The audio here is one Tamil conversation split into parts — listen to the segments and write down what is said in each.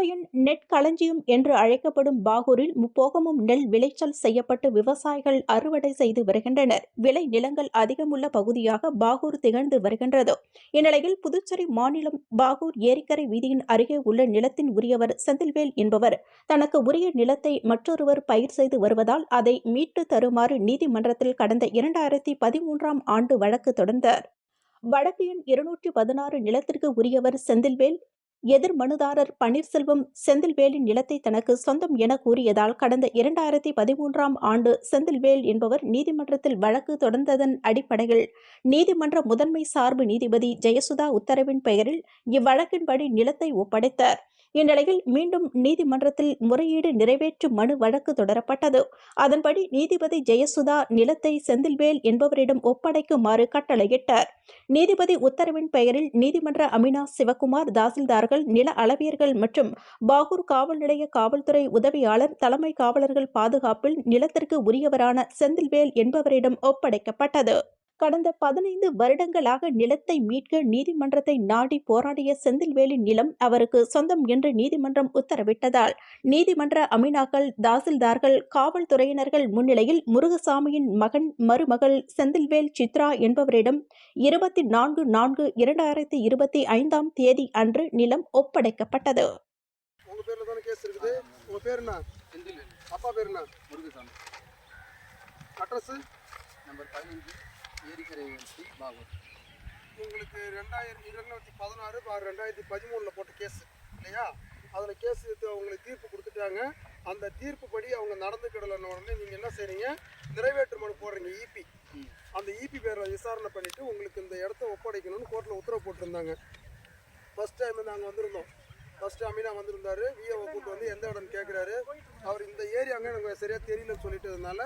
புதுவையின் நெற்களஞ்சியம் என்று அழைக்கப்படும் பாகூரில் முப்போகமும் நெல் விளைச்சல் செய்யப்பட்டு விவசாயிகள் அறுவடை செய்து வருகின்றனர். விளை நிலங்கள் அதிகம் உள்ள பகுதியாக பாகூர் திகழ்ந்து வருகின்றது. இந்நிலையில் புதுச்சேரி மாநிலம் பாகூர் ஏரிக்கரை வீதியின் அருகே உள்ள நிலத்தின் உரியவர் செந்தில்வேல் என்பவர் தனக்கு உரிய நிலத்தை மற்றொருவர் பயிர் செய்து வருவதால் அதை மீட்டு தருமாறு நீதிமன்றத்தில் கடந்த 2013ஆம் ஆண்டு வழக்கு தொடர்ந்தார். வழக்கு எண் 216 நிலத்திற்கு உரியவர் செந்தில்வேல் எதிர் மனுதாரர் பன்னீர்செல்வம் செந்தில்வேலின் நிலத்தை தனக்கு சொந்தம் என கூறியதால் கடந்த 2013ஆம் ஆண்டு செந்தில்வேல் என்பவர் நீதிமன்றத்தில் வழக்கு தொடர்ந்ததன் அடிப்படையில் நீதிமன்ற முதன்மை சார்பு நீதிபதி ஜெயசுதா உத்தரவின் பெயரில் இவ்வழக்கின்படி நிலத்தை ஒப்படைத்தார். இந்நிலையில் மீண்டும் நீதிமன்றத்தில் முறையீடு நிறைவேற்று மனு வழக்கு தொடரப்பட்டது. அதன்படி நீதிபதி ஜெயசுதா நிலத்தை செந்தில்வேல் என்பவரிடம் ஒப்படைக்குமாறு கட்டளையிட்டார். நீதிபதி உத்தரவின் பெயரில் நீதிமன்ற அமினா சிவக்குமார், தாசில்தார்கள், நில அளவியர்கள் மற்றும் பாகூர் காவல் நிலைய காவல்துறை உதவியாளர், தலைமை காவலர்கள் பாதுகாப்பில் நிலத்திற்கு உரியவரான செந்தில்வேல் என்பவரிடம் ஒப்படைக்கப்பட்டது. கடந்த 15 வருடங்களாக நிலத்தை மீட்க நீதிமன்றத்தை நாடி போராடிய செந்தில்வேலின் நிலம் அவருக்கு சொந்தம் என்று நீதிமன்றம் உத்தரவிட்டதால் நீதிமன்ற அமினாக்கள், தாசில்தார்கள், காவல்துறையினர்கள் முன்னிலையில் முருகசாமியின் மகன், மருமகள் செந்தில்வேல் சித்ரா என்பவரிடம் 24/4/2025ஆம் தேதி அன்று நிலம் ஒப்படைக்கப்பட்டது. ஏரிக்கரை பாகூர். உங்களுக்கு 2016/2013 போட்ட கேஸ் இல்லையா? அதில் கேஸ் அவங்களுக்கு தீர்ப்பு கொடுத்துட்டாங்க. அந்த தீர்ப்பு படி அவங்க நடந்துக்கிடலன்னு உடனே நீங்கள் என்ன செய்றீங்க, நிறைவேற்று மனு போடுறீங்க. இபி அந்த இபி பேரை விசாரணை பண்ணிவிட்டு உங்களுக்கு இந்த இடத்த ஒப்படைக்கணும்னு கோர்ட்டில் உத்தரவு போட்டிருந்தாங்க. ஃபஸ்ட் டைம் நாங்கள் வந்திருந்தோம். ஃபஸ்ட்டு அமீனா வந்திருந்தார். விஏஓ கூட்டு வந்து எந்த இடம்னு கேட்குறாரு. அவர் இந்த ஏரியாங்க எனக்கு சரியாக தெரியலன்னு சொல்லிட்டதுனால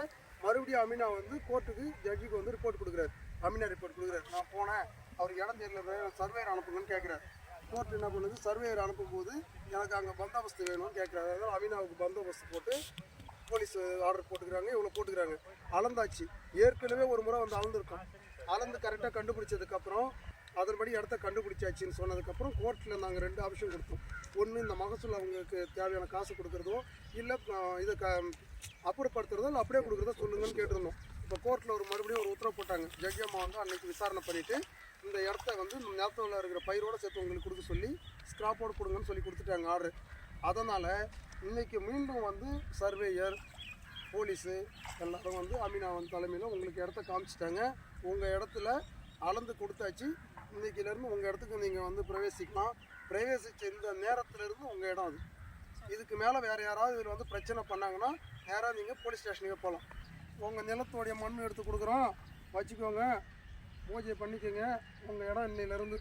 மறுபடியும் அமீனா வந்து கோர்ட்டுக்கு, ஜட்ஜுக்கு வந்து ரிப்போர்ட் கொடுக்குறாரு. அமீனா ரிப்போர்ட் கொடுக்குறாரு. நான் போனேன், அவருக்கு இடம் தெரியல, சர்வேயர் அனுப்புங்கன்னு கேட்குறாரு. கோர்ட் என்ன பண்ணுது, சர்வேயர் அனுப்பும்போது எனக்கு அங்கே பந்தோபஸ்து வேணும்னு கேட்குறாரு. அதனால் அமீனாவுக்கு பந்தோபஸ்து போட்டு போலீஸ் ஆர்டர் போட்டுக்கிறாங்க. இவ்வளோ போட்டுக்கிறாங்க. அளந்தாச்சு. ஏற்கனவே ஒரு முறை வந்து அளந்துருக்கோம். அளந்து கரெக்டாக கண்டுபிடிச்சதுக்கப்புறம் அதன்படி இடத்த கண்டுபிடிச்சாச்சின்னு சொன்னதுக்கப்புறம் கோர்ட்டில் நாங்கள் 2 ஆப்ஷன் கொடுத்தோம். ஒன்று, இந்த மகசூல் அவங்களுக்கு தேவையான காசு கொடுக்குறதோ, இல்லை இதை அப்புறப்படுத்துறதோ, இல்லை அப்படியே கொடுக்குறதோ சொல்லுங்கன்னு கேட்டிருந்தோம். இப்போ கோர்ட்டில் மறுபடியும் ஒரு உத்தரவு போட்டாங்க. ஜட்ஜி அம்மா வந்து அன்றைக்கி விசாரணை பண்ணிவிட்டு இந்த இடத்த வந்து இந்த நிலத்தில் இருக்கிற பயிரோடு சேர்த்து உங்களுக்கு கொடுக்க சொல்லி ஸ்கிராப்போடு கொடுங்கன்னு சொல்லி கொடுத்துட்டாங்க ஆர்டர். அதனால் இன்றைக்கி மீண்டும் வந்து சர்வேயர், போலீஸு எல்லோரும் வந்து அமீனா வந்து தலைமையில் உங்களுக்கு இடத்த காமிச்சிட்டாங்க. உங்கள் இடத்துல அளந்து கொடுத்தாச்சு. இன்றைக்கிலேருந்து உங்கள் இடத்துக்கு நீங்கள் வந்து பிரவேசிக்கலாம். பிரவேசித்த இந்த நேரத்துலேருந்து உங்கள் இடம் அது. இதுக்கு மேலே வேறு யாராவது இதில் வந்து பிரச்சனை பண்ணாங்கன்னா நேராக நீங்கள் போலீஸ் ஸ்டேஷனுக்கு போகலாம். உங்கள் நிலத்தோடைய மண் எடுத்து கொடுக்குறோம், வச்சுக்கோங்க, பூஜை பண்ணிக்கோங்க, உங்கள் இடம் இன்னையிலேருந்து